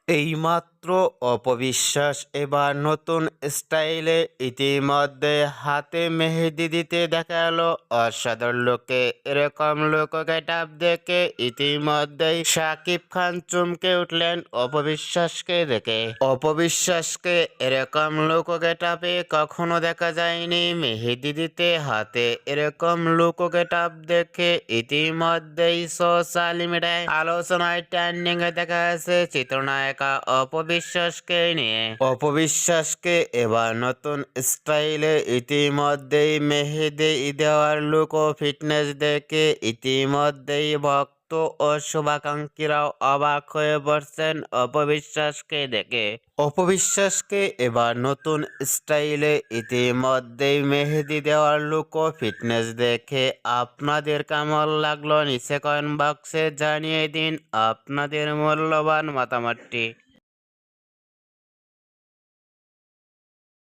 এইমাত্র অপবিশ্বাস এবার নতুন স্টাইলে ইতিমধ্যে হাতে মেহেদি দিতে দেখা গেল অসাধারণ লোকে। এরকম লোক গেটআপ দেখে ইতিমধ্যেই শাকিব খান চমকে উঠলেন অপবিশ্বাসকে দেখে। অপবিশ্বাসকে এরকম লোক গেটআপে কখনো দেখা যায়নি মেহেদি দিতে হাতে। এরকম লোক গেটআপ দেখে ইতিমধ্যেই সোশ্যাল মিডিয়ায় আলোচনায় ট্রেন্ডিং এ দেখা গেছে চিত্রনায়ক অপবিশ্বাসকে নিয়ে। অপবিশ্বাসকে এবার নতুন স্টাইলে ইতিমধ্যেই মেহেদি দেওয়ার লুক ও ফিটনেস দেখে ইতিমধ্যেই ভক্ত ও শুভাকাঙ্ক্ষীরাও অবাক হয়ে পড়ছেন অপবিশ্বাসকে দেখে। অপবিশ্বাসকে এবার নতুন স্টাইলে ইতিমধ্যেই মেহেদি দেওয়ার লুক ও ফিটনেস দেখে আপনাদের কেমন লাগলো নিচে কমেন্ট বক্সে জানিয়ে দিন আপনাদের মূল্যবান মতামতটি।